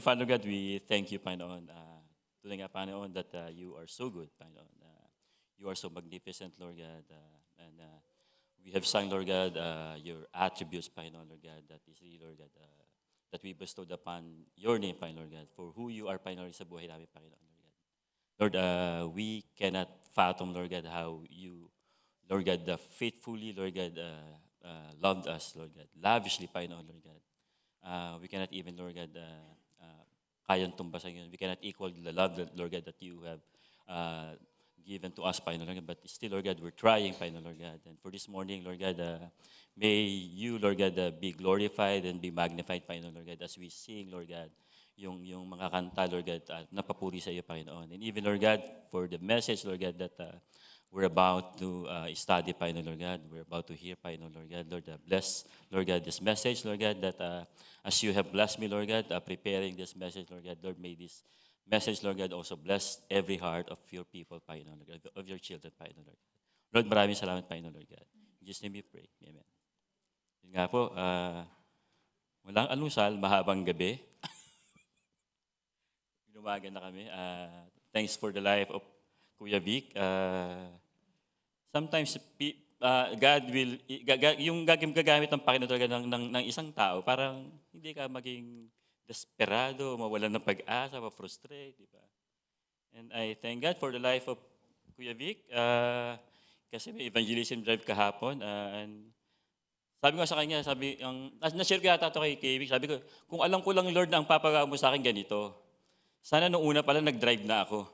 Father God, we thank you, Panginoon. Tunay nga, Panginoon, that you are so good, Panginoon. You are so magnificent, Lord God. And we have sung, Lord God, your attributes, Panginoon, Lord God, that is really, Lord God, that we bestowed upon your name, Panginoon, Lord God, for who you are, Panginoon, sa buhay namin, Panginoon, Lord God. Lord, we cannot fathom, Lord God, how you, Lord God, faithfully, Lord God, loved us, Lord God, lavishly, Panginoon, Lord God. We cannot even, Lord God, kayang tumbasan yun. We cannot equal the love, Lord God, that you have given to us, Panginoon, Lord God. But still, Lord God, we're trying, Panginoon, Lord God. And for this morning, Lord God, may you, Lord God, be glorified and be magnified, Panginoon, Lord God, as we sing, Lord God, yung mga kanta, Lord God, napapuri sa iyo, Panginoon. And even, Lord God, for the message, Lord God, that we're about to study, Panginoon, Lord God. We're about to hear, Panginoon, Lord God. Lord, bless, Lord God, this message, Lord God, that as you have blessed me, Lord God, preparing this message, Lord God, Lord, may this message, Lord God, also bless every heart of your people, Panginoon, Lord God, of your children, Panginoon, Lord God. Lord, maraming salamat, Panginoon, Lord God. In Jesus' name we pray. Amen. Yun nga po, walang alusal, mahabang gabi. Lumaga na kami. Thanks for the life of Kuya Vic. Sometimes, God will, yung gagamit ng Panginoon talaga ng isang tao, parang hindi ka maging desperado, mawalan ng pag-asa, ma-frustrate, di ba? And I thank God for the life of Kuya Vic, kasi may evangelism drive kahapon, and sabi ko sa kanya, na-share ko yata ito kay Vic, sabi ko, kung alam ko lang, Lord, na ang papagawa mo sa akin ganito, sana nung una pala nag-drive na ako.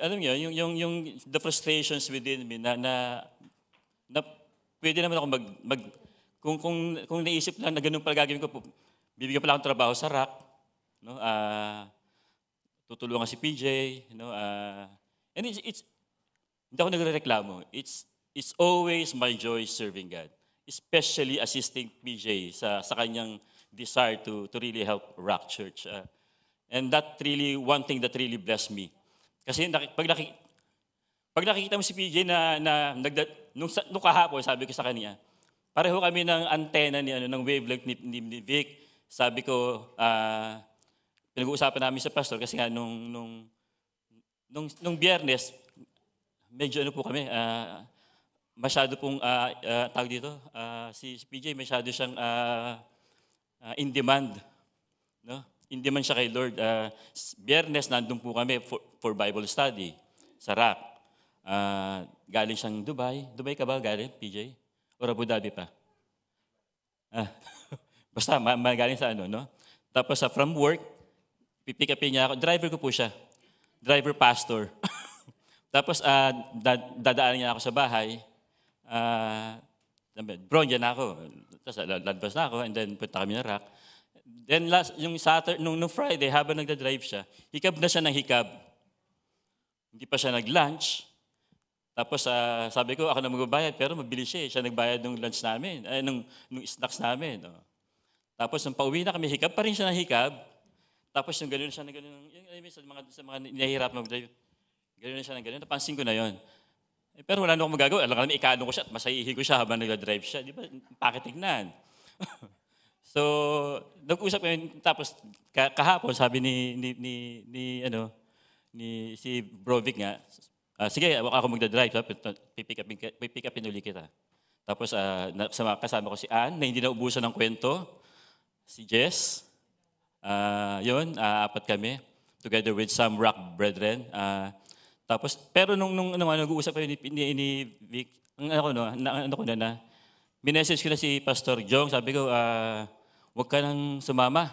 Alam niyo, yung the frustrations within me na pwede naman ako kung naisip lang na ganun pala gagawin ko, bibigyan pala akong trabaho sa RAC, no? Tutulungan si PJ, no? And it's hindi ako nagrereklamo. It's always my joy serving God, especially assisting PJ sa kanyang desire to really help RAC Church. And that really, one thing that really blessed me. Kasi pag nakikita mo si PJ nung kahapon, sabi ko sa kanya, pareho kami ng antena ng wavelength ni Vic. Sabi ko, pinag-uusapan namin sa pastor kasi nga nung Biyernes, medyo po kami, masyado pong, tawag dito, si PJ masyado siyang in demand. No? In demand siya kay Lord. Biyernes, nandun po kami for Bible study sa RAC. Galing siyang Dubai. Dubai ka ba galing, PJ? O Abu Dhabi pa? Basta, galing sa no? Tapos from work, pipick upin niya ako. Driver ko po siya. Driver pastor. Tapos, dadaan niya ako sa bahay. Bro, dyan ako. Tapos, ladbas na ako, and then punta kami na RAC. Then, yung Saturday, nung Friday, habang nagda-drive siya, hikab na siya ng hikab. Hindi pa siya nag-lunch. Tapos, sabi ko, ako na magbabayad, pero mabilis siya. Siya nagbayad ng lunch namin, nung snacks namin. No? Tapos, nung pauwi na kami, hikab pa rin siya ng hikab. Tapos, yung gano'n siya na gano'n, sa mga nahihirap mag-drive, gano'n siya na gano'n, napansin ko na yon. Pero wala na akong magagawa. Alam ko, ikano ko siya at masayihin ko siya habang nag-drive siya. Di ba? Pakitignan. So, nag-usap kami, tapos kahapon, sabi ni si Brovic nga, sige, ako magdadrive, pipick upin uli kita. Tapos, kasama ko si Ann, na hindi naubusan ng kwento, si Jess, apat kami, together with some RAC brethren. Tapos, pero nung nag-uusap kami ni Vic, minessage ko na si Pastor Jong, sabi ko, huwag ka nang sumama.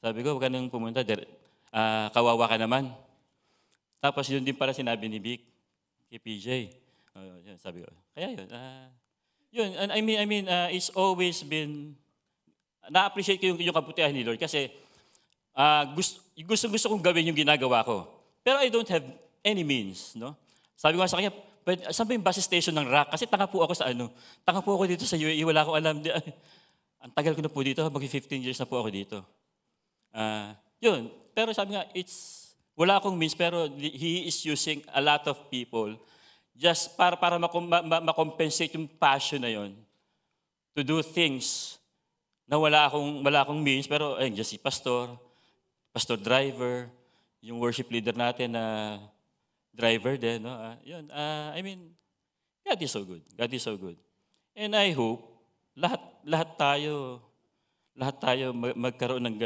Sabi ko, huwag ka nang pumunta, kawawa ka naman. Tapos yun din para sinabi ni Vic, kay PJ. Sabi ko, kaya yun. Yun, and I mean, it's always been, na-appreciate ko yung kabutihan ni Lord kasi gusto kong gawin yung ginagawa ko. Pero I don't have any means, no? Sabi ko sa kanya, saan ba yung bus station ng RAC? Kasi tanga po ako tanga po ako dito sa UAE, wala akong alam. Ang tagal ko na po dito, mag-15 years na po ako dito. Yun, pero sabi nga, wala akong means, pero He is using a lot of people just para makompensate yung passion na yon to do things na wala akong means, pero ayun, just si pastor driver, yung worship leader natin na driver din, no? I mean, God is so good. God is so good. And I hope lahat lahat tayo magkaroon ng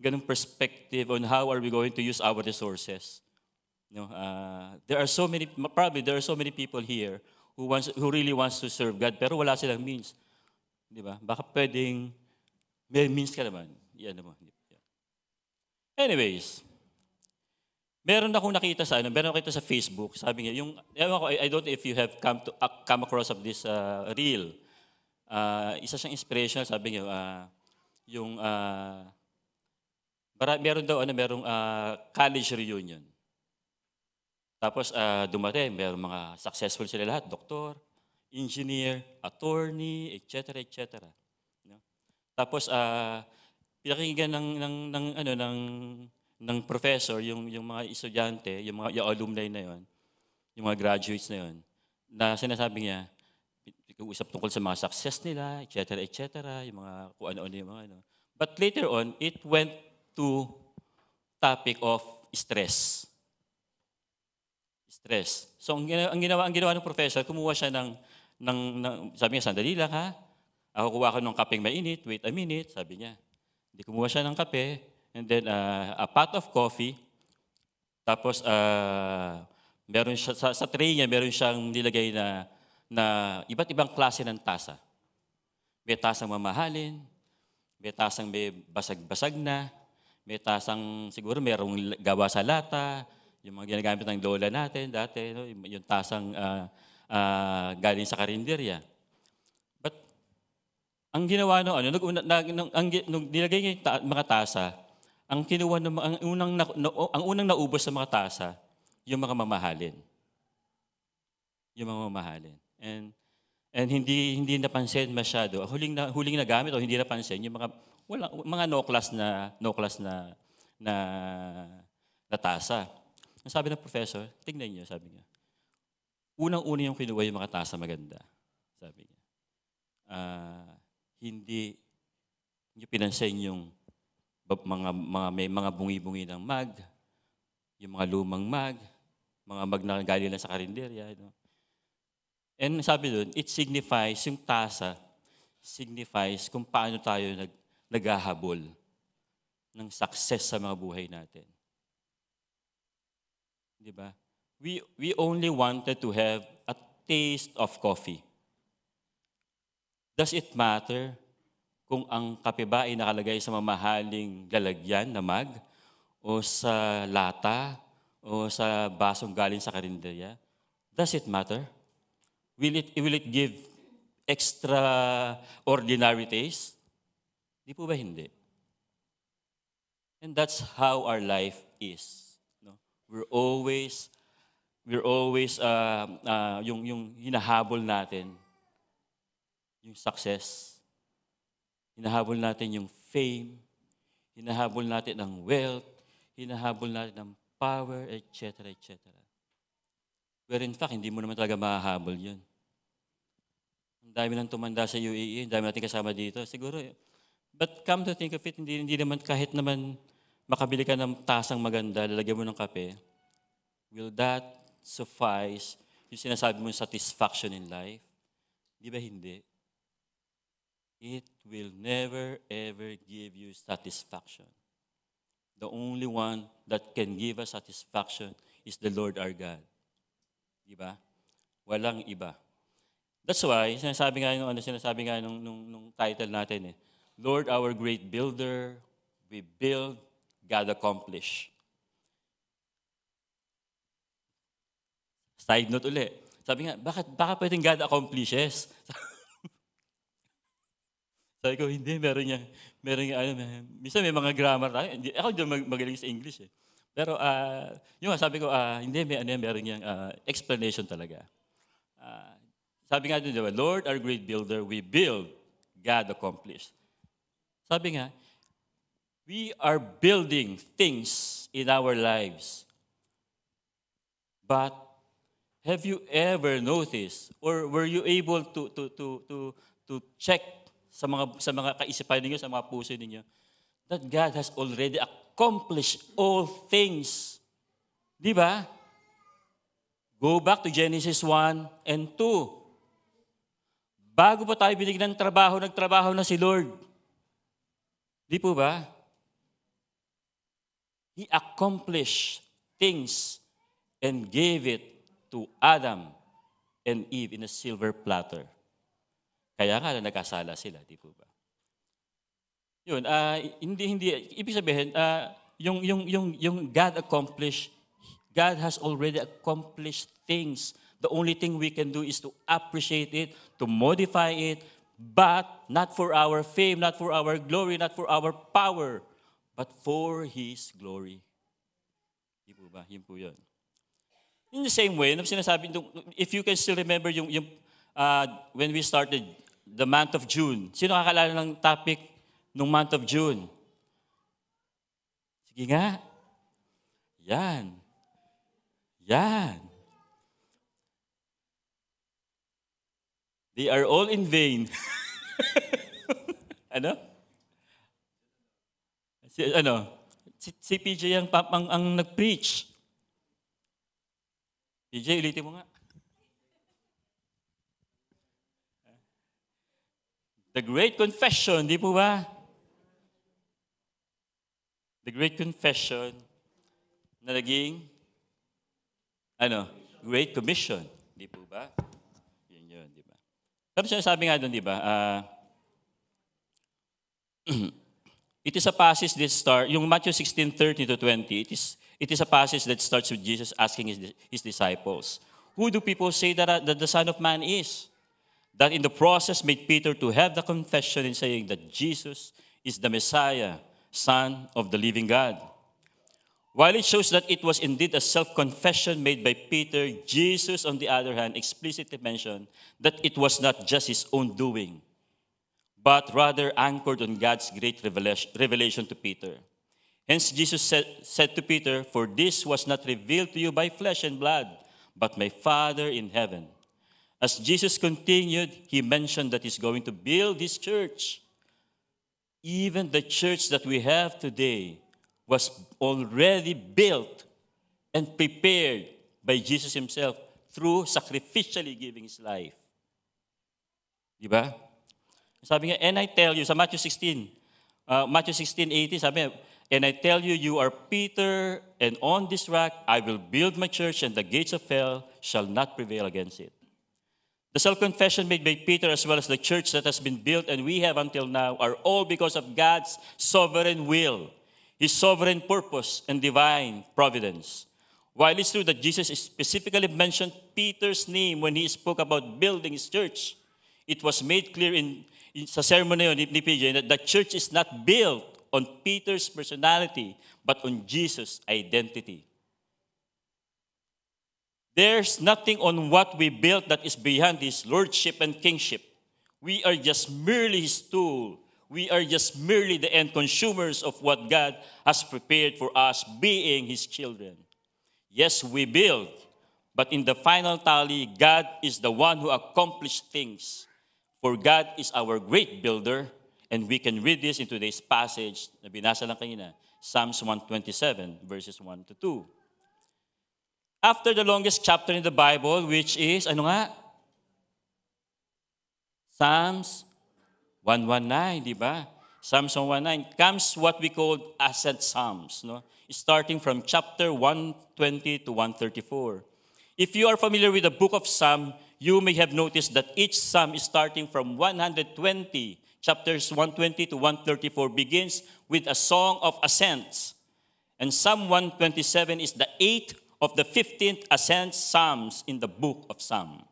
ganung perspective on how are we going to use our resources. There are so many, probably there are so many people here who really wants to serve God pero wala silang means. Di ba? Baka pwedeng may means ka naman. Yan naman. Anyways, meron akong nakita sa Facebook. Sabi niya, ewan ko, I don't know if you have come across of this reel. Isa siyang inspirational, sabi niya, meron daw, merong college reunion. Tapos dumating, meron mga successful sila lahat, doktor, engineer, attorney, etc., etc. No? Tapos pinakinggan ng professor yung mga estudyante, yung alumni na yon, yung mga graduates na yon, na sinasabi niya, usap tungkol sa mga success nila, etc., etc., yung mga kung ano-ano yung mga ano. But later on, it went to topic of stress. Stress. So ang ginawa ng professor, kumuha siya ng sabi niya, sandali lang ha. Ako kuha ko ng kapeng mainit, wait a minute, sabi niya. Hindi kumuha siya ng kape, and then a pot of coffee. Tapos meron siya sa tray niya, meron siyang nilagay na iba't ibang klase ng tasa. May tasang mamahalin, may tasang may basag-basag na, may tasang siguro merong gawa sa lata, yung mga ginagamit ng lola natin dati, no? Yung tasang galing sa karinderya. But ang ginawa nung nilagay niya yung mga tasa, ang unang naubos sa mga tasa, yung mga mamahalin. Yung mga mamahalin. And hindi napansin masyado. Huling nagamit o hindi napansin yung mga no class na tasa. Ang sabi ng professor, tingnan niyo, sabi niya. Unang-una yung kinuha yung mga tasa maganda. Sabi niya. Hindi pinansin yung may mga bungi-bungi ng mag, yung mga lumang mag na galing lang sa karinderya. And sabi doon, it signifies, yung tasa, signifies kung paano tayo naghahabol ng success sa mga buhay natin. Di ba? We only wanted to have a taste of coffee. Does it matter kung ang kape ba ay nakalagay sa mamahaling lalagyan na mag o sa lata o sa basong galing sa karinderya? Does it matter? Will it give extraordinary taste? Di po ba hindi? And that's how our life is. No? We're always yung hinahabol natin, yung success, hinahabol natin yung fame, hinahabol natin ang wealth, hinahabol natin ang power, etc., etc. Where in fact, hindi mo naman talaga mahahabol yun. Ang dami nang tumanda sa UAE, ang dami natin kasama dito. Siguro, but come to think of it, hindi naman kahit naman makabili ka ng tasang maganda, lalagyan mo ng kape, will that suffice yung sinasabi mo satisfaction in life? Di ba hindi? It will never ever give you satisfaction. The only one that can give us satisfaction is the Lord our God. Di ba? Walang iba. That's why, sinasabi nga nung title natin Lord our great builder, we build, God accomplish. Side note ulit. Sabi nga, baka pwedeng God accomplishes? Sabi ko, hindi, meron niya, minsan may mga grammar tayo. Ako hindi magaling sa English Pero, sabi ko, hindi, meron niyang explanation talaga. Sabi nga doon, Lord, our great builder, we build, God accomplished. Sabi nga, we are building things in our lives. But, have you ever noticed, or were you able to check sa mga kaisipan ninyo, sa mga puso ninyo, that God has already accomplished all things. Di ba? Go back to Genesis 1 and 2. Bago pa tayo binigyan ng trabaho, nagtrabaho na si Lord. Di po ba? He accomplished things and gave it to Adam and Eve in a silver platter. Kaya nga nagkasala sila, di po ba? Yun, ibig sabihin, yung God has already accomplished things. The only thing we can do is to appreciate it, to modify it, but not for our fame, not for our glory, not for our power, but for His glory. Di po ba? Yun po yun. In the same way, sinasabi, if you can still remember when we started the month of June, sino kakalala ng topic nung month of June? Sige nga. Yan. They are all in vain. Ano? Si PJ ang nag-preach. PJ, ulitin mo nga. The Great Confession, di po ba? The Great Confession na naging, Great Commission, di po ba? Yun, di ba? Tapos sinasabi nga doon, di ba? It is a passage that starts, yung Matthew 16:30 to 20, it is a passage that starts with Jesus asking his disciples, who do people say that the Son of Man is? That in the process made Peter to have the confession in saying that Jesus is the Messiah, Son of the living God. While it shows that it was indeed a self-confession made by Peter, Jesus, on the other hand, explicitly mentioned that it was not just his own doing, but rather anchored on God's great revelation to Peter. Hence, Jesus said to Peter, "For this was not revealed to you by flesh and blood, but my Father in heaven." As Jesus continued, he mentioned that he's going to build his church. Even the church that we have today was already built and prepared by Jesus himself through sacrificially giving his life. Diba? Sabi nga, and I tell you, sa Matthew 16:18, sabi nga, and I tell you, you are Peter, and on this rock I will build my church, and the gates of hell shall not prevail against it. The self-confession made by Peter as well as the church that has been built and we have until now are all because of God's sovereign will, His sovereign purpose and divine providence. While it's true that Jesus specifically mentioned Peter's name when he spoke about building his church, it was made clear sa sermon na yun ni PJ that the church is not built on Peter's personality but on Jesus' identity. There's nothing on what we built that is beyond His lordship and kingship. We are just merely His tool. We are just merely the end consumers of what God has prepared for us, being His children. Yes, we build, but in the final tally, God is the one who accomplished things. For God is our great builder, and we can read this in today's passage na binasa lang kanina, Psalms 127, verses 1 to 2. After the longest chapter in the Bible, which is, Psalms 119, di ba? Psalms 119 comes what we call ascent psalms, no? Starting from chapter 120 to 134. If you are familiar with the book of Psalm, you may have noticed that each psalm is starting from 120, chapters 120 to 134 begins with a song of ascents. And Psalm 127 is the 8th of the 15th ascent psalms in the book of Psalm.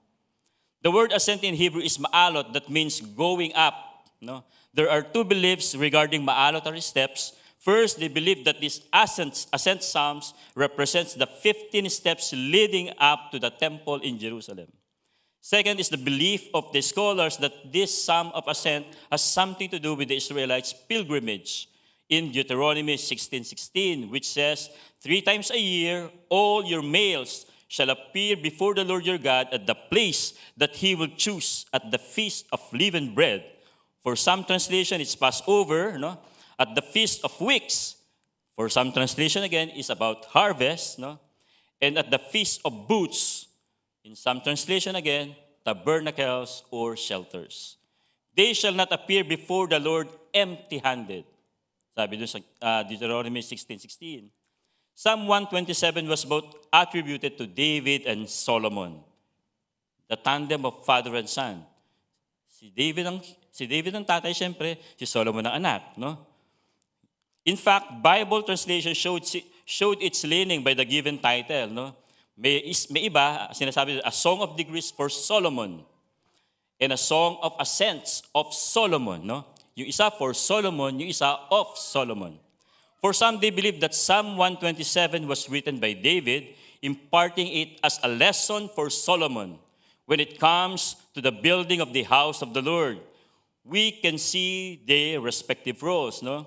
The word ascent in Hebrew is ma'alot, that means going up. No? There are two beliefs regarding ma'alot or steps. First, they believe that these ascent psalms represents the 15 steps leading up to the temple in Jerusalem. Second is the belief of the scholars that this psalm of ascent has something to do with the Israelites' pilgrimage in Deuteronomy 16:16, which says, 3 times a year, all your males shall appear before the Lord your God at the place that He will choose at the feast of leavened bread. For some translation, it's Passover, no? At the Feast of Weeks. For some translation, again, is about harvest, no? And at the Feast of Booths. In some translation, again, tabernacles or shelters. They shall not appear before the Lord empty-handed. Sabi dun sa Deuteronomy 16:16. Psalm 127 was both attributed to David and Solomon, the tandem of father and son. Si David ang tatay, siyempre, si Solomon ang anak, no? In fact, Bible translation showed its leaning by the given title, no? May iba, sinasabi, a song of degrees for Solomon and a song of ascents of Solomon, no? Yung isa for Solomon, yung isa of Solomon. For some, they believe that Psalm 127 was written by David, imparting it as a lesson for Solomon when it comes to the building of the house of the Lord. We can see their respective roles, no?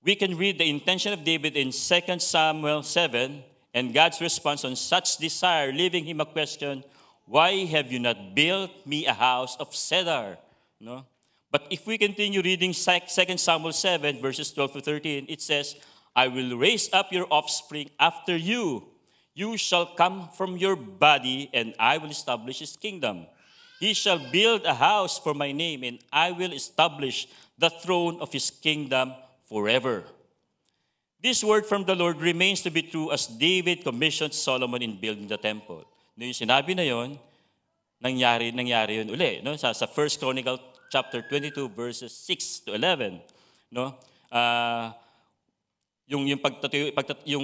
We can read the intention of David in 2 Samuel 7 and God's response on such desire, leaving him a question, why have you not built me a house of cedar? No? But if we continue reading 2 Samuel 7, verses 12 to 13, it says, I will raise up your offspring after you. You shall come from your body, and I will establish his kingdom. He shall build a house for my name, and I will establish the throne of his kingdom forever. This word from the Lord remains to be true as David commissioned Solomon in building the temple. No, yung sinabi na yon, nangyari yun uli. No? Sa 1 Chronicle chapter 22, verses 6 to 11. No? Yung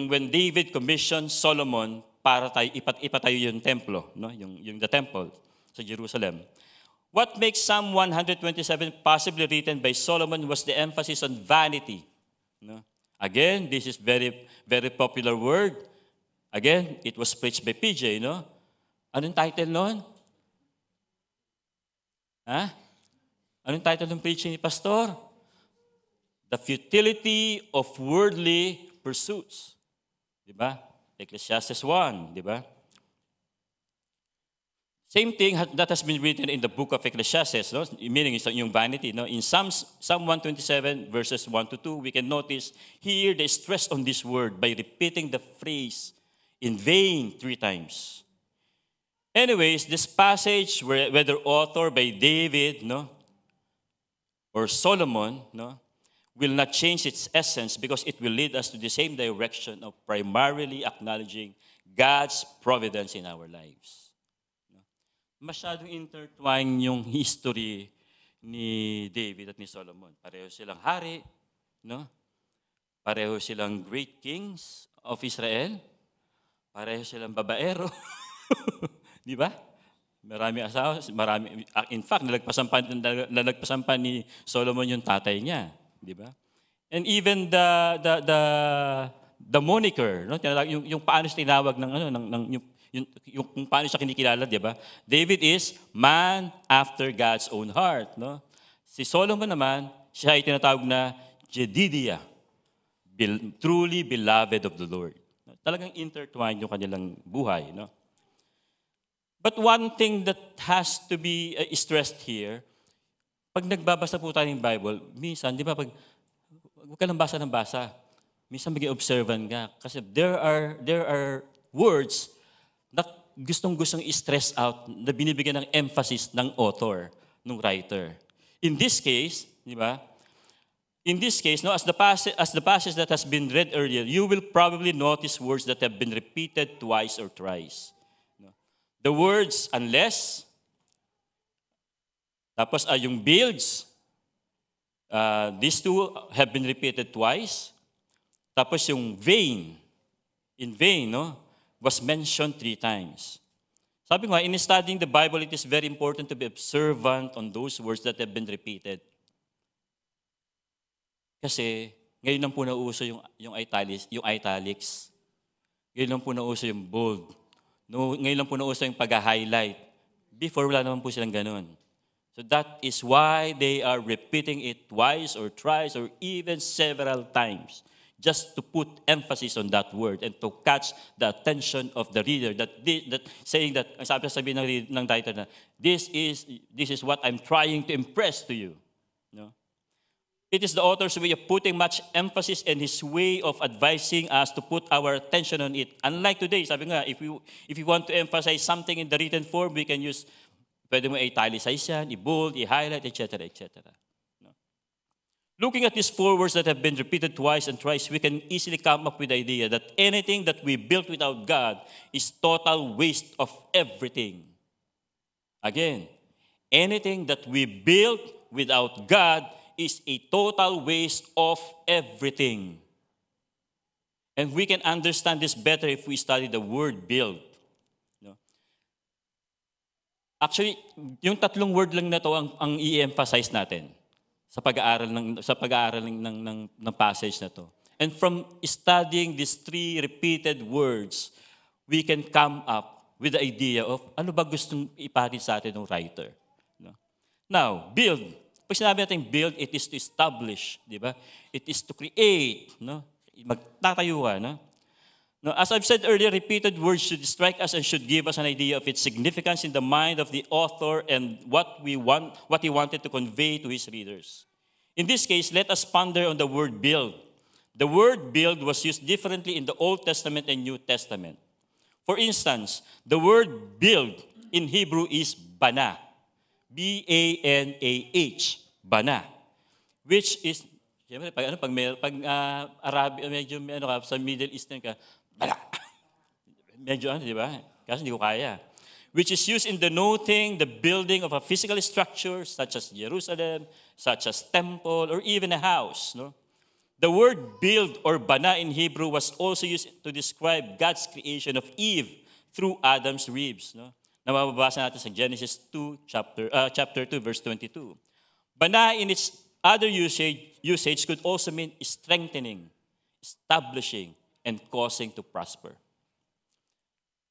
when David commissioned Solomon para ipatayo yung templo, no? yung the temple sa Jerusalem. What makes Psalm 127 possibly written by Solomon was the emphasis on vanity. No? Again, this is very, very popular word. Again, it was preached by PJ, no? Anong title noon? Ha? Anong title ng preaching ni Pastor? The futility of worldly pursuits. Diba? Ecclesiastes 1, diba? Same thing that has been written in the book of Ecclesiastes, no? Meaning yung vanity. No? In Psalm 127, verses 1 to 2, we can notice here the stress on this word by repeating the phrase in vain 3 times. Anyways, this passage, whether authored by David, no, or Solomon, no, will not change its essence because it will lead us to the same direction of primarily acknowledging God's providence in our lives. Masyadong intertwined yung history ni David at ni Solomon. Pareho silang hari, no? Pareho silang great kings of Israel. Pareho silang babaero. Di ba? Marami asawa, marami. In fact, nalagpasan pa ni Solomon yung tatay niya, di ba? And even the moniker, no? Yung paano siya tinawag yung kung paano siya kinikilala, di ba? David is man after God's own heart, no? Si Solomon naman, siya ay tinatawag na Jedidiah, truly beloved of the Lord. Talagang intertwined yung kanilang buhay, no? But one thing that has to be stressed here, pag nagbabasa po tayo ng Bible, minsan, di ba, huwag ka lang basa ng basa. Minsan maging observant ka. Kasi there are words na gustong-gustong i-stress out, na binibigyan ng emphasis ng author, ng writer. In this case, di ba? In this case, no, as the passage that has been read earlier, you will probably notice words that have been repeated twice or thrice. No? The words unless, tapos yung builds, these two have been repeated twice. Tapos yung vain, in vain, no, was mentioned 3 times. Sabi ko nga, in studying the Bible, it is very important to be observant on those words that have been repeated. Kasi ngayon lang po nauuso yung italics. Ngayon lang po nauuso yung bold. Ngayon lang po nauuso yung pag-highlight. Before, wala naman po silang ganun. So that is why they are repeating it twice or thrice or even several times, just to put emphasis on that word and to catch the attention of the reader. That saying that, ang sabi ng title na, this is what I'm trying to impress to you. It is the author's way of putting much emphasis and his way of advising us to put our attention on it. Unlike today, sabi nga, if you want to emphasize something in the written form, we can use, pwede mo i-italicize yan, i-bold, i-highlight, etc., etc. No? Looking at these 4 words that have been repeated twice and thrice, we can easily come up with the idea that anything that we built without God is total waste of everything. Again, anything that we built without God is a total waste of everything. And we can understand this better if we study the word build. No? Actually, yung 3 word lang na to ang i-emphasize natin sa pag-aaral ng passage na to. And from studying these 3 repeated words, we can come up with the idea of ano ba gustong ipatid sa atin ng writer. No? Now, build. Pag sinabi natin build, it is to establish, di ba? It is to create, no? Magtatayo ka, no? Now, as I've said earlier, repeated words should strike us and should give us an idea of its significance in the mind of the author and what he wanted to convey to his readers. In this case, let us ponder on the word build. The word build was used differently in the Old Testament and New Testament. For instance, the word build in Hebrew is bana. B-A-N-A-H, bana, which is, siyempre, pag Arabic, medyo sa Middle Eastern ka, bana. Medyo di ba? Kasi hindi ko kaya. Which is used in denoting the building of a physical structure such as Jerusalem, such as temple, or even a house. No? The word build or bana in Hebrew was also used to describe God's creation of Eve through Adam's ribs. No? Na mababasa natin sa Genesis 2, chapter 2, verse 22. Bana in its other usage could also mean strengthening, establishing, and causing to prosper.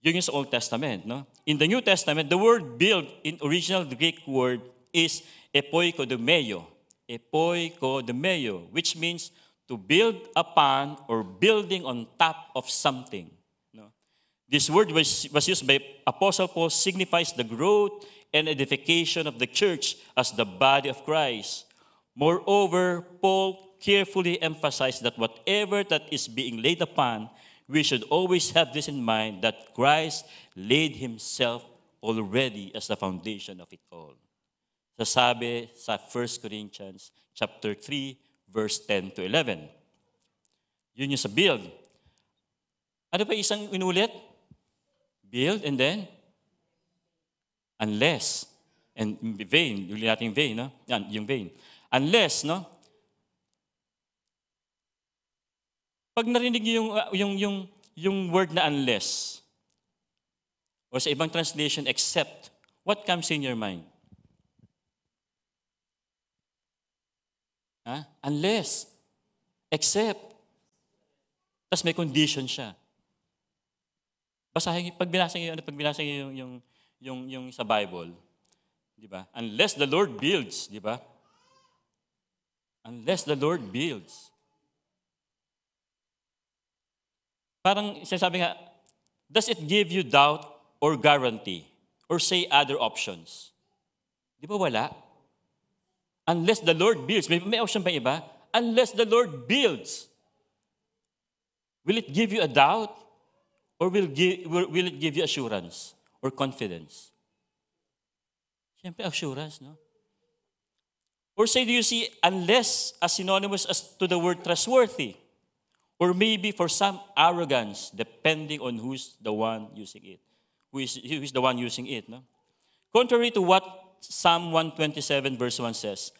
Yun yung sa Old Testament. No? In the New Testament, the word build in original Greek word is epoikodomeo. Epoikodomeo, which means to build upon or building on top of something. This word was used by Apostle Paul signifies the growth and edification of the church as the body of Christ. Moreover, Paul carefully emphasized that whatever that is being laid upon, we should always have this in mind that Christ laid himself already as the foundation of it all. Sasabi sa 1 Corinthians chapter 3, verse 10 to 11. Yun yung sa build. Ano pa isang inulit? Build and then unless and vain, yung nating vain, no? Yan, yung vain. Unless, no? Pag narinig niyo yung word na unless or sa ibang translation except, what comes in your mind? Unless, except. Tapos may condition siya. Basahin, pag binasa niyo yung sa Bible, di ba? Unless the Lord builds, di ba? Unless the Lord builds. Parang sinasabi nga, does it give you doubt or guarantee or say other options? Di ba wala? Unless the Lord builds. May option pa iba? Unless the Lord builds. Will it give you a doubt? Or will it give you assurance or confidence? Siyempre, assurance, no? Or say, do you see unless as synonymous as to the word trustworthy? Or maybe for some arrogance, depending on who's the one using it. Who is the one using it, no? Contrary to what Psalm 127 verse 1 says,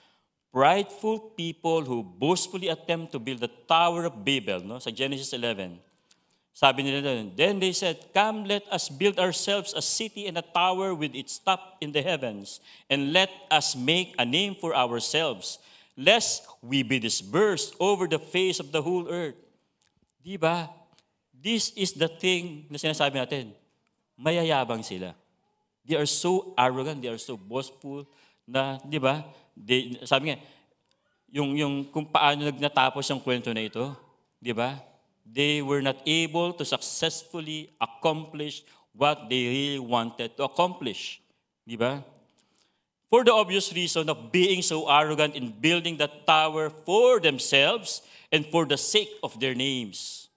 prideful people who boastfully attempt to build the Tower of Babel, no? Sa Genesis 11, sabi nila doon, then they said, come, let us build ourselves a city and a tower with its top in the heavens, and let us make a name for ourselves, lest we be dispersed over the face of the whole earth. Di ba? This is the thing na sinasabi natin. Mayayabang sila. They are so arrogant, they are so boastful, na, di ba? Sabi nga, yung kung paano natapos yung kwento na ito, di ba? They were not able to successfully accomplish what they really wanted to accomplish. Di ba? for the obvious reason of being so arrogant in building that tower for themselves and for the sake of their names.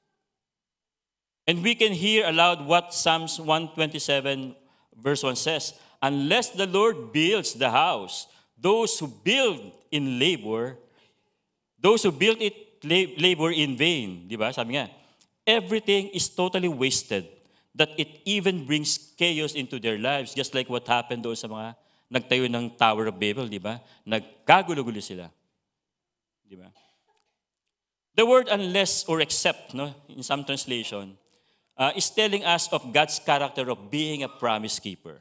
And we can hear aloud what Psalms 127 verse 1 says, unless the Lord builds the house, those who build it labor in vain. Di ba? Sabi nga, everything is totally wasted, that it even brings chaos into their lives, just like what happened doon sa mga nagtayo ng Tower of Babel, di ba? Nagkagulo-gulo sila. Di ba? The word unless or except, no, in some translation, is telling us of God's character of being a promise keeper.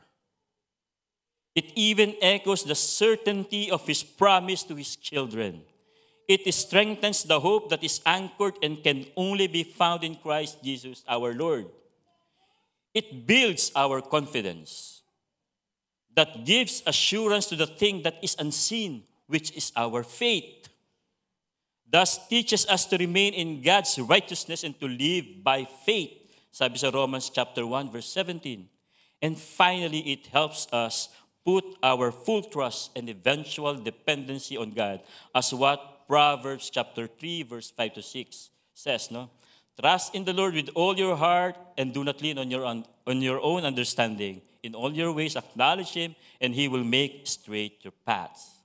It even echoes the certainty of His promise to His children. It strengthens the hope that is anchored and can only be found in Christ Jesus our Lord. It builds our confidence that gives assurance to the thing that is unseen, which is our faith. Thus teaches us to remain in God's righteousness and to live by faith. Sabi sa Romans chapter 1 verse 17. And finally, it helps us put our full trust and eventual dependency on God, as what Proverbs chapter 3 verse 5 to 6 says, no? Trust in the Lord with all your heart and do not lean on your own understanding. In all your ways acknowledge Him and He will make straight your paths.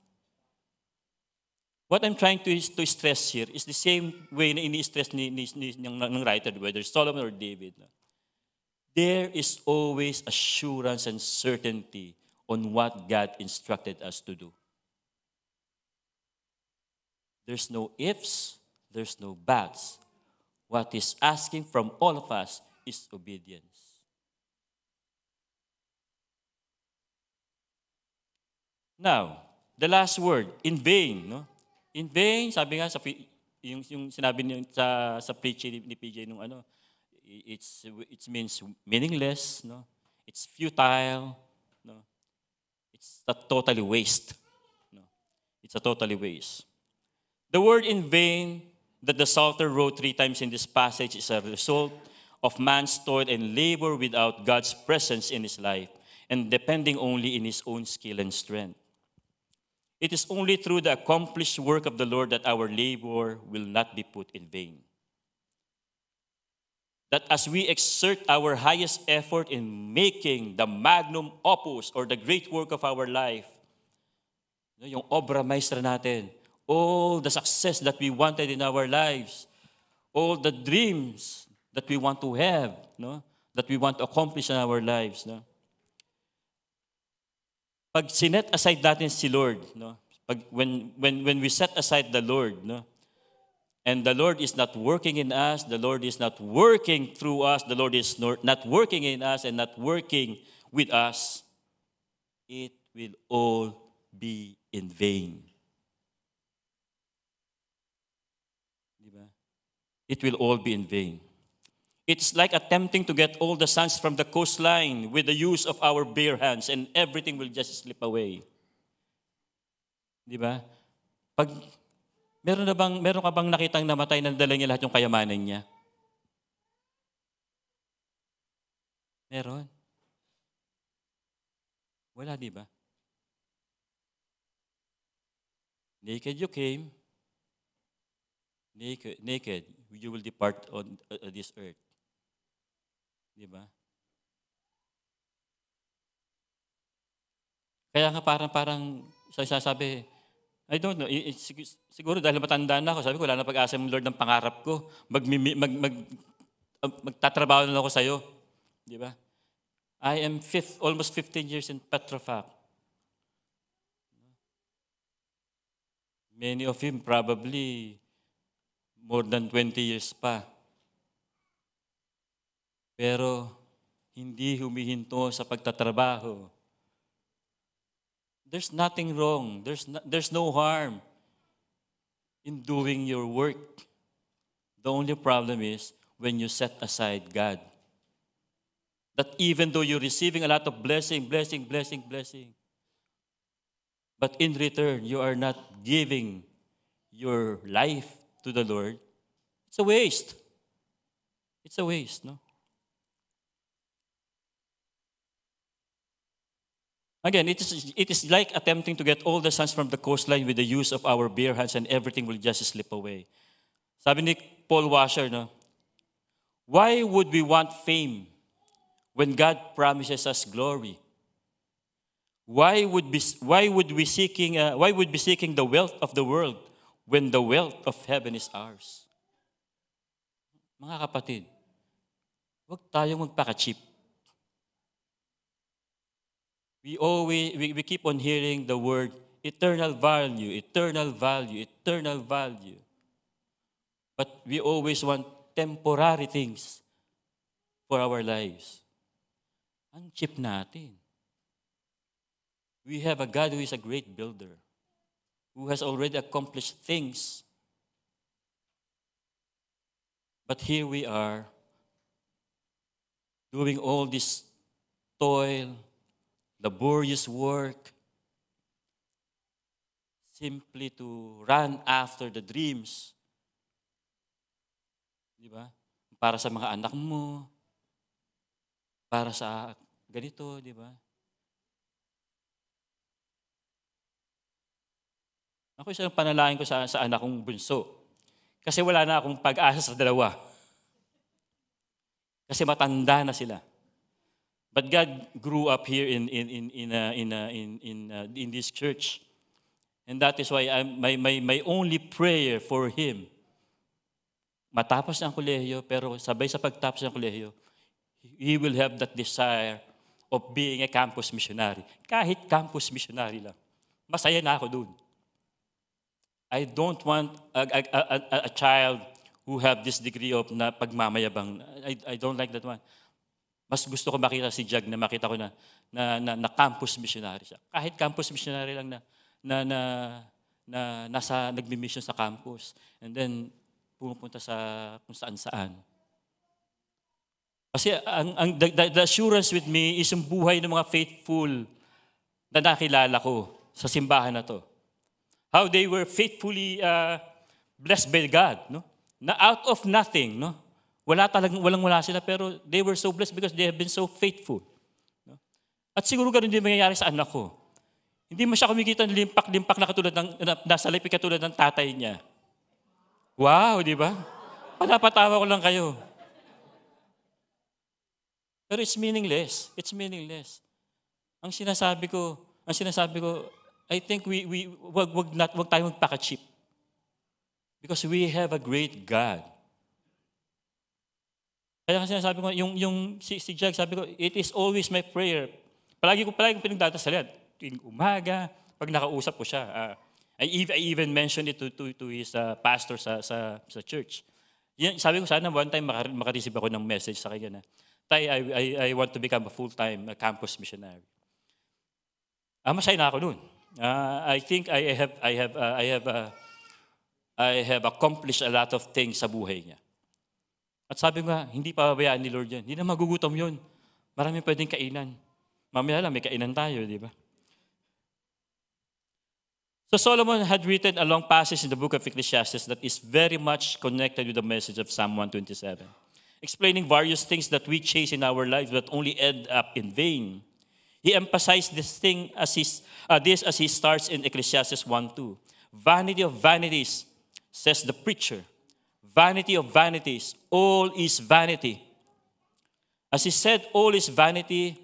What I'm trying to stress here is the same way na ini-stress ng writer, whether Solomon or David. No? There is always assurance and certainty on what God instructed us to do. There's no ifs, there's no buts. What He's asking from all of us is obedience. Now, the last word, in vain. No? In vain, sabi nga, yung sinabi niyo sa preaching ni PJ nung ano, it means meaningless, no? It's futile, no? It's a totally waste. No? It's a totally waste. The word in vain that the Psalter wrote 3 times in this passage is a result of man's toil and labor without God's presence in his life and depending only in his own skill and strength. It is only through the accomplished work of the Lord that our labor will not be put in vain. That as we exert our highest effort in making the magnum opus or the great work of our life, yung obra maestra natin, all the success that we wanted in our lives, all the dreams that we want to have, no? That we want to accomplish in our lives, no? Pag sinet aside natin si Lord, no? When we set aside the Lord, no? And the Lord is not working in us, the Lord is not working through us, the Lord is not working in us and not working with us, it will all be in vain. Diba? It will all be in vain. It's like attempting to get all the sands from the coastline with the use of our bare hands and everything will just slip away. Di ba? Pag meron ka bang nakitang namatay na dala niya lahat yung kayamanan niya? Meron. Wala, di ba? Naked you came, naked you will depart on this earth. Di ba? Kaya nga parang sasabi, I don't know, siguro dahil matanda na ako, sabi ko, wala na pag-asa ng Lord ng pangarap ko. Magtatrabaho na ako sa'yo. Di ba? I am almost 15 years in Petrofac. Many of you probably more than 20 years pa. Pero hindi humihinto sa pagtatrabaho. There's nothing wrong. There's no harm in doing your work. The only problem is when you set aside God. That even though you're receiving a lot of blessing, but in return, you are not giving your life to the Lord, it's a waste. It's a waste, no? Again, it is like attempting to get all the suns from the coastline with the use of our bare hands and everything will just slip away. Sabi ni Paul Washer, no, why would we want fame when God promises us glory? Why would be seeking the wealth of the world when the wealth of heaven is ours? Mga kapatid, huwag tayong magpaka-cheap. We keep on hearing the word eternal value, eternal value, eternal value. But we always want temporary things for our lives. Ang cheap natin. We have a God who is a great builder, who has already accomplished things. But here we are, doing all this toil, laborious work, simply to run after the dreams. Di ba? Para sa mga anak mo, para sa ganito, di ba? Ako isang panalangin ko sa anak kong bunso. Kasi wala na akong pag-asa sa dalawa. Kasi matanda na sila. But God grew up here in this church. And that is why my only prayer for him, matapos na ang kolehiyo, pero sabay sa pagtapos ng kolehiyo, he will have that desire of being a campus missionary. Kahit campus missionary lang. Masaya na ako dun. I don't want a child who have this degree of na pagmamayabang. I don't like that one. Mas gusto ko makita si Jag na makita ko na campus missionary siya. Kahit campus missionary lang na nagmi-mission sa campus and then pumupunta sa kung saan-saan. Kasi the assurance with me is yung buhay ng mga faithful na nakilala ko sa simbahan na to. How they were faithfully blessed by God, no? Na out of nothing, no? Walang-wala sila, pero they were so blessed because they have been so faithful. No? At siguro ganun din mangyayari sa anak ko. Hindi mo siya kumikita ng limpak-limpak na katulad nasa lipi katulad ng tatay niya. Wow, di ba? Panapatawa ko lang kayo. Pero it's meaningless. It's meaningless. Ang sinasabi ko, I think wag tayo magpaka-cheap. Because we have a great God. Kaya kasi sinasabi ko, si Jag, sabi ko, it is always my prayer. Palagi ko pinagdadasalan. Tuwing umaga, pag nakausap ko siya. I even mentioned it to his pastor sa church. Yan, sabi ko, sana one time makareceive ako ng message sa kanya na, Tay, I want to become a full-time campus missionary. Masaya na ako noon. I think I have accomplished a lot of things sa buhay niya. At sabi ko nga, hindi pababayaan ni Lord yan. Hindi na magugutom yun. Marami pwedeng kainan. Mamaya lang, may kainan tayo, di ba? So Solomon had written a long passage in the book of Ecclesiastes that is very much connected with the message of Psalm 127, explaining various things that we chase in our lives that only end up in vain. He emphasized this as he starts in Ecclesiastes 1:2. Vanity of vanities, says the preacher. Vanity of vanities, all is vanity. As he said, all is vanity,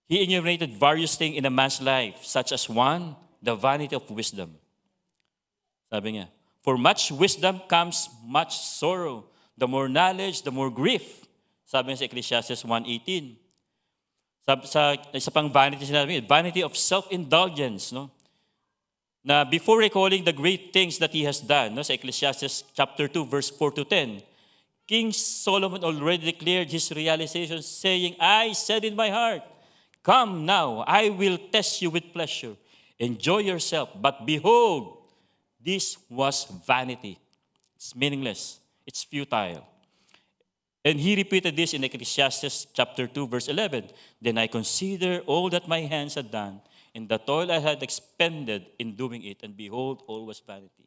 he enumerated various things in a man's life, such as one, the vanity of wisdom. Sabi niya, for much wisdom comes much sorrow. The more knowledge, the more grief. Sabi niya sa Ecclesiastes 1:18. Sa pang vanity, sinabi niya, vanity of self-indulgence, no? Na before recalling the great things that he has done, no, sa Ecclesiastes chapter 2, verse 4-10, King Solomon already declared his realization, saying, I said in my heart, come now, I will test you with pleasure. Enjoy yourself. But behold, this was vanity. It's meaningless. It's futile. And he repeated this in Ecclesiastes chapter 2, verse 11. Then I consider all that my hands had done, and the toil I had expended in doing it, and behold, all was vanity.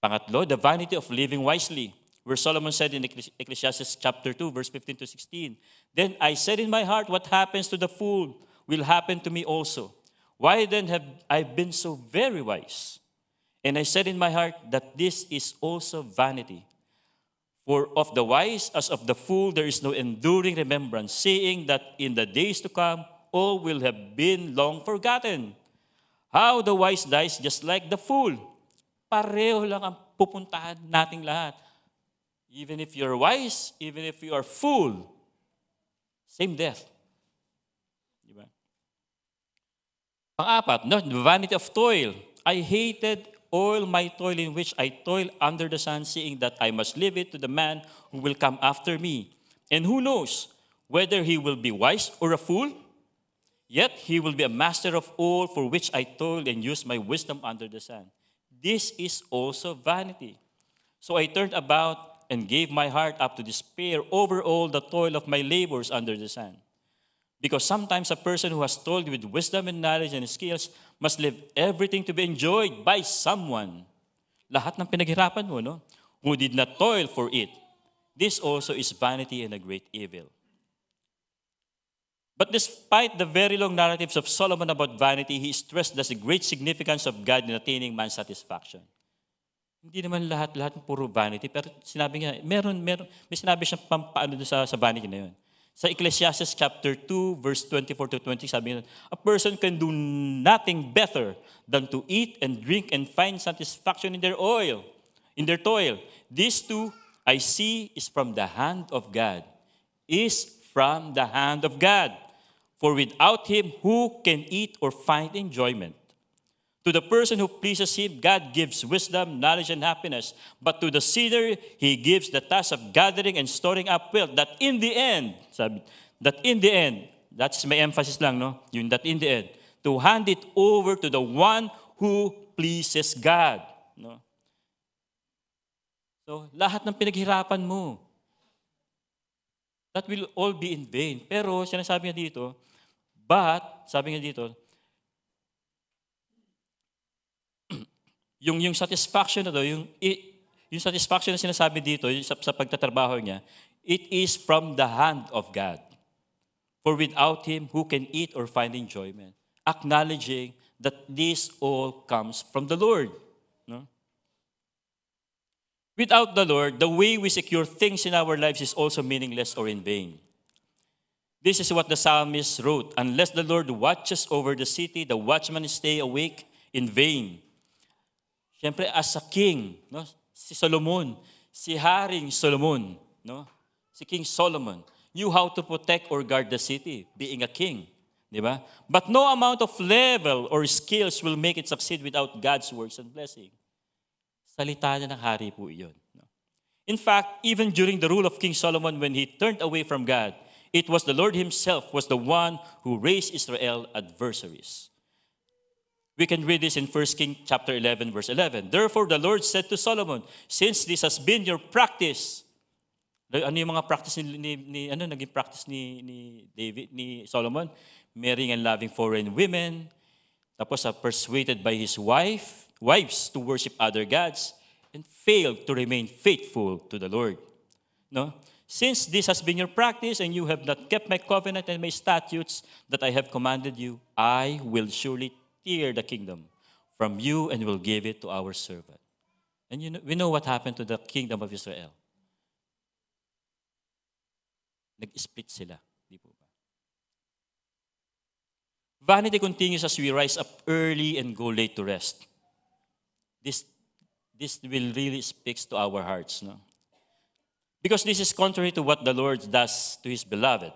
Pangatlo, the vanity of living wisely. where Solomon said in Ecclesiastes chapter 2, verse 15 to 16, "Then I said in my heart, what happens to the fool will happen to me also. Why then have I been so very wise? And I said in my heart that this is also vanity. For of the wise as of the fool there is no enduring remembrance, saying that in the days to come all will have been long forgotten. How the wise dies just like the fool." Pareho lang ang pupuntahan nating lahat. Even if you're wise, even if you are fool, same death. Diba? Pang-apat, no, the vanity of toil. I hated all my toil in which I toil under the sun, seeing that I must leave it to the man who will come after me. And who knows whether he will be wise or a fool? Yet he will be a master of all for which I toiled and used my wisdom under the sun. This is also vanity. So I turned about and gave my heart up to despair over all the toil of my labors under the sun. Because sometimes a person who has toiled with wisdom and knowledge and skills must leave everything to be enjoyed by someone. Lahat ng pinaghirapan mo, no? Who did not toil for it. This also is vanity and a great evil. But despite the very long narratives of Solomon about vanity, he stressed the great significance of God in attaining man's satisfaction. Hindi naman lahat puro vanity, pero sinabi niya, may sinabi siyang pampaano sa vanity na yun. Sa Ecclesiastes chapter 2, verse 24 to 20, sabi niya, a person can do nothing better than to eat and drink and find satisfaction in their toil. These two I see is from the hand of God. Is from the hand of God. For without him, who can eat or find enjoyment? To the person who pleases him, God gives wisdom, knowledge, and happiness. But to the sinner, he gives the task of gathering and storing up wealth, that in the end, that's my emphasis lang, no? Yung that in the end, to hand it over to the one who pleases God. No? So, lahat ng pinaghirapan mo, that will all be in vain. Pero, sinasabi niya dito, sabi niya dito, yung satisfaction na to, yung satisfaction na sinasabi dito, sa pagtatrabaho niya, it is from the hand of God. For without him, who can eat or find enjoyment? Acknowledging that this all comes from the Lord. No? Without the Lord, the way we secure things in our lives is also meaningless or in vain. This is what the psalmist wrote, "Unless the Lord watches over the city, the watchman stay awake in vain." Siyempre, as a king, no? Si Solomon, si Haring Solomon, no? Si King Solomon, knew how to protect or guard the city, being a king. Di ba? But no amount of level or skills will make it succeed without God's works and blessing. Salita niya ng hari po iyon. No? In fact, even during the rule of King Solomon, when he turned away from God, it was the Lord himself was the one who raised Israel adversaries. We can read this in 1 Kings chapter 11, verse 11. Therefore, the Lord said to Solomon, since this has been your practice, ano yung mga practice naging practice ni David, ni Solomon? Marrying and loving foreign women, tapos persuaded by his wives to worship other gods, and failed to remain faithful to the Lord. No? Since this has been your practice and you have not kept my covenant and my statutes that I have commanded you, I will surely tear the kingdom from you and will give it to our servant. And we know what happened to the kingdom of Israel. Nag-split sila. Di po ba? Vanity continues as we rise up early and go late to rest. This will really speaks to our hearts, no? Because this is contrary to what the Lord does to his beloved.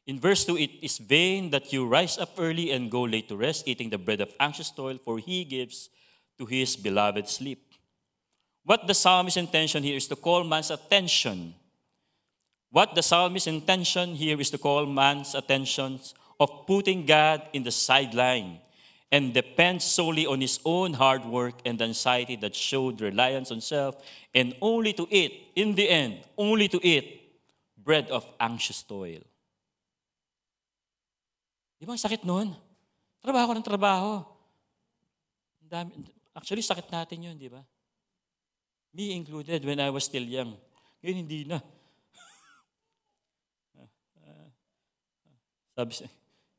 In verse 2, it is vain that you rise up early and go late to rest, eating the bread of anxious toil, for he gives to his beloved sleep. What the psalmist's intention here is to call man's attention. What the psalmist's intention here is to call man's attention of putting God in the sideline and depend solely on his own hard work and anxiety that showed reliance on self, and only to eat, in the end, only to eat bread of anxious toil. Di ba ang sakit nun? Trabaho ng trabaho. Actually, sakit natin yun, di ba? Me included when I was still young. Ngayon hindi na.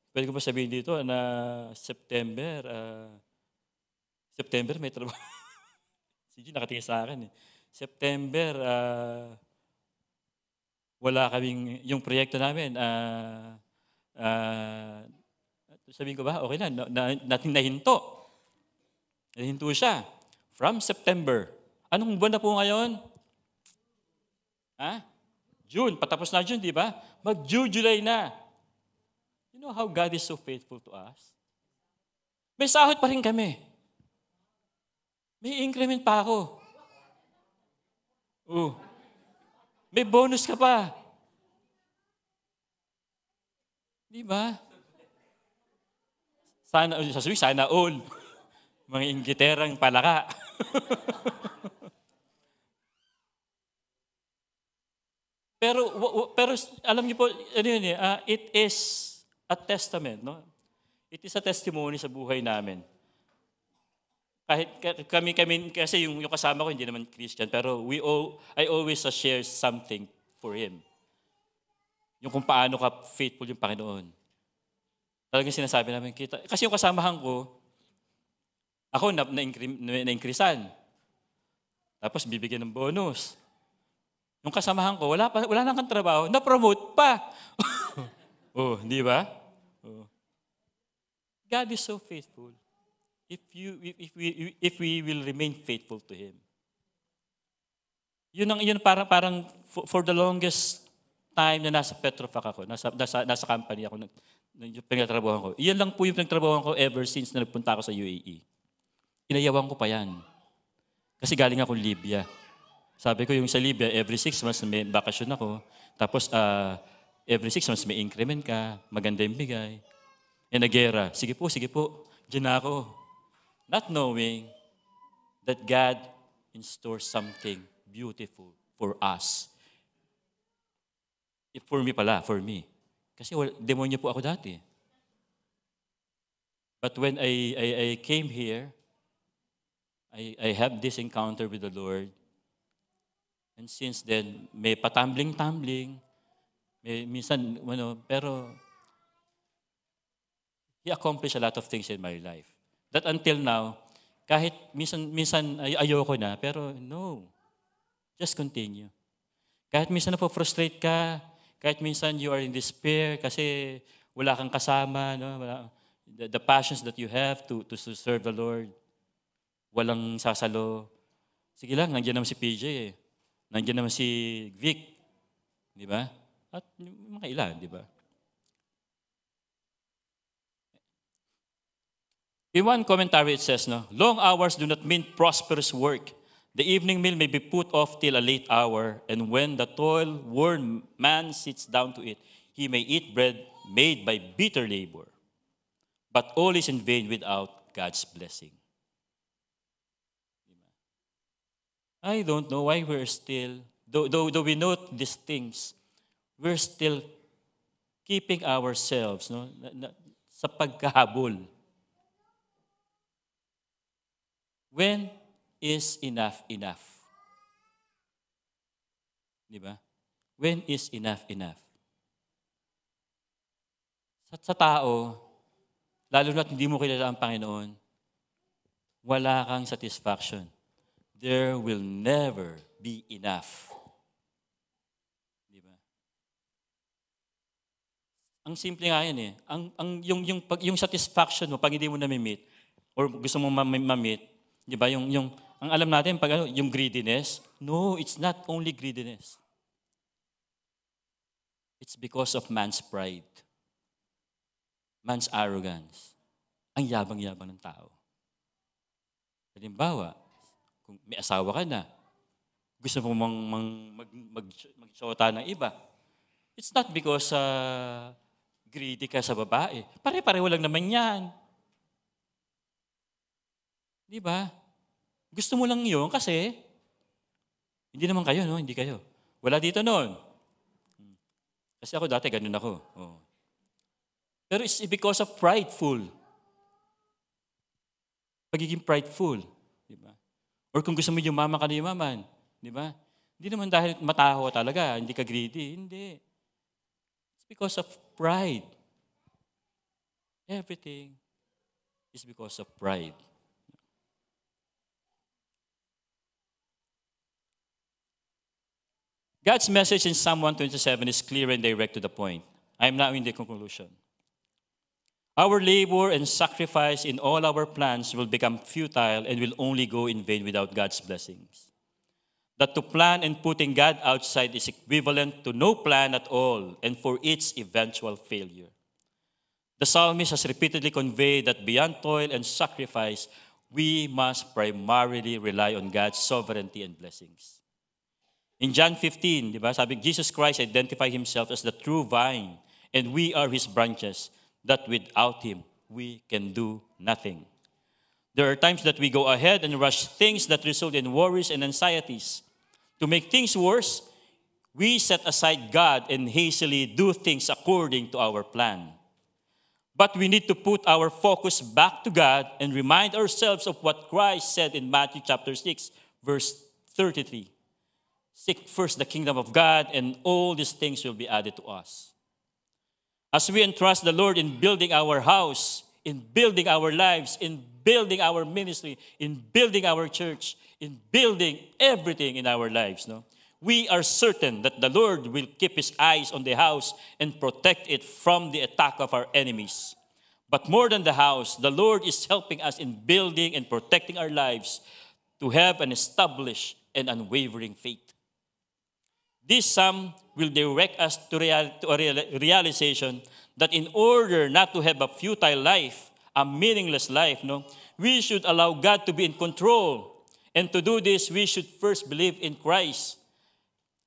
Pwede ko pa sabihin dito na September may trabaho. Si G nakatingin sa akin eh. September, wala kaming, yung proyekto namin, sabihin ko ba, okay natin nahinto. Nahinto siya. From September. Anong buwan na po ngayon? June. Patapos na June, di ba? Mag-July na. You know how God is so faithful to us? May sahod pa rin kami. May increment pa ako. May bonus ka pa. Di ba? Sana all. Mga inggiterang palaka. pero alam niyo po, it is a testament, no? It is a testimony sa buhay namin. Kahit kami kasi yung kasama ko hindi naman Christian, pero I always share something for him. Yung kung paano ka faithful yung Panginoon. Talagang sinasabi namin kasi yung kasamahan ko, ako na-increasean. Tapos bibigyan ng bonus. Yung kasamahan ko, wala nang kang trabaho, na-promote pa. Di ba? God is so faithful. If we will remain faithful to Him. Yun parang for the longest time na nasa Petrofac ako, nasa company ako, yung pinagtrabahoan ko. Iyan lang po yung pinagtrabahoan ko ever since na nagpunta ako sa UAE. Inayawan ko pa yan. Kasi galing ako Libya. Sabi ko yung sa Libya, every 6 months may bakasyon ako. Tapos every 6 months may increment ka, maganda yung bigay. Nagera, sige po, dyan na ako. Not knowing that God instores something beautiful for us. For me. Kasi demonyo po ako dati. But when I came here, I have this encounter with the Lord. And since then, may patambling-tambling, may minsan, pero He accomplished a lot of things in my life. That until now, kahit minsan ayoko na, pero no, just continue. Kahit minsan frustrate ka, kahit minsan you are in despair kasi wala kang kasama, no? The passions that you have to serve the Lord, walang sasalo. Sige lang, nandiyan naman si PJ eh. Nandiyan naman si Vic. Di ba? At mga ilan, di ba? In one commentary it says, long hours do not mean prosperous work. The evening meal may be put off till a late hour, and when the toil-worn man sits down to eat, he may eat bread made by bitter labor. But all is in vain without God's blessing. I don't know why we're still, though we know these things, we're still keeping ourselves sa pagkahabol. When is enough enough? Di ba? When is enough enough? Sa tao, lalo na't hindi mo kilala ang Panginoon, wala kang satisfaction. There will never be enough. Di ba? Ang simple nga yan eh. Yung satisfaction mo, pag hindi mo na-meet, or gusto mo ma-meet, di ba? Ang alam natin, yung greediness, no, it's not only greediness. It's because of man's pride. Man's arrogance. Ang yabang-yabang ng tao. Halimbawa, kung may asawa ka na, gusto mo mag-shota ng iba, it's not because greedy ka sa babae. Pare-pareho lang naman yan. Di ba? Gusto mo lang yun kasi hindi naman kayo, no? Hindi kayo. Wala dito noon. Kasi ako dati, ganun ako. Pero it's because of prideful. Pagiging prideful. Di ba? Or kung gusto mo yumaman ka na yumaman, di ba? Hindi naman dahil mataho talaga, hindi ka greedy. Hindi. It's because of pride. Everything is because of pride. God's message in Psalm 127 is clear and direct to the point. I am now in the conclusion. Our labor and sacrifice in all our plans will become futile and will only go in vain without God's blessings. That to plan and putting God outside is equivalent to no plan at all and for its eventual failure. The psalmist has repeatedly conveyed that beyond toil and sacrifice, we must primarily rely on God's sovereignty and blessings. In John 15, di ba, sabi, Jesus Christ identified himself as the true vine, and we are his branches, that without him, we can do nothing. There are times that we go ahead and rush things that result in worries and anxieties. To make things worse, we set aside God and hastily do things according to our plan. But we need to put our focus back to God and remind ourselves of what Christ said in Matthew chapter 6, verse 33. Seek first the kingdom of God, and all these things will be added to us. As we entrust the Lord in building our house, in building our lives, in building our ministry, in building our church, in building everything in our lives, no? We are certain that the Lord will keep his eyes on the house and protect it from the attack of our enemies. But more than the house, the Lord is helping us in building and protecting our lives to have an established and unwavering faith. This psalm will direct us to a realization that in order not to have a futile life, a meaningless life, no, we should allow God to be in control. And to do this, we should first believe in Christ,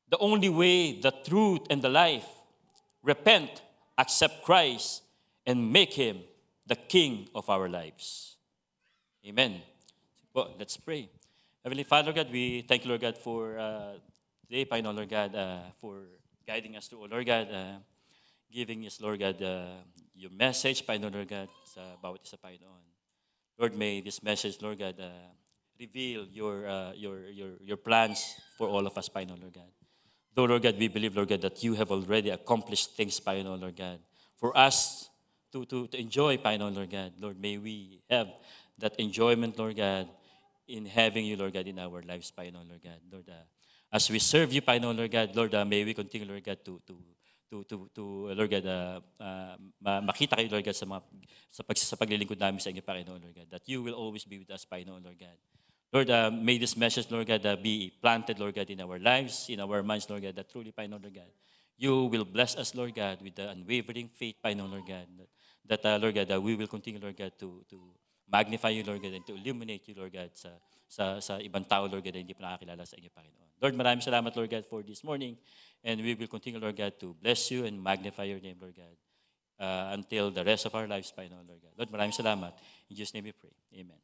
the only way, the truth, and the life. Repent, accept Christ, and make him the King of our lives. Amen. Well, let's pray. Heavenly Father, God, we thank you, Lord God, for today, Panginoon, Lord God, for guiding us through, Lord God, giving us, Lord God, your message, Panginoon, Lord God, sa bawat isa, Panginoon. Lord, may this message, Lord God, reveal your plans for all of us, Panginoon, Lord God. Though, Lord God, we believe, Lord God, that you have already accomplished things, Panginoon, Lord God, for us to enjoy, Panginoon, Lord God. Lord, may we have that enjoyment, Lord God, in having you, Lord God, in our lives, Panginoon, Lord God. Lord, as we serve you, Panginoon, Lord God, Lord, may we continue, Lord God, to Lord God, makita kayo, Lord God, sa paglilingkod namin sa inyo, Panginoon, Lord God, that you will always be with us, Panginoon, Lord God. Lord, may this message, Lord God, be planted, Lord God, in our lives, in our minds, Lord God, that truly, Panginoon, Lord God, you will bless us, Lord God, with the unwavering faith, Panginoon, Lord God, that, Lord God, we will continue, Lord God, to magnify you, Lord God, and to illuminate you, Lord God, sa ibang tao, Lord God, na hindi pa nakakilala sa inyo, Panginoon. Lord, maraming salamat, Lord God, for this morning, and we will continue, Lord God, to bless you and magnify your name, Lord God, until the rest of our lives, Panginoon, Lord God. Lord, maraming salamat. In Jesus' name we pray. Amen.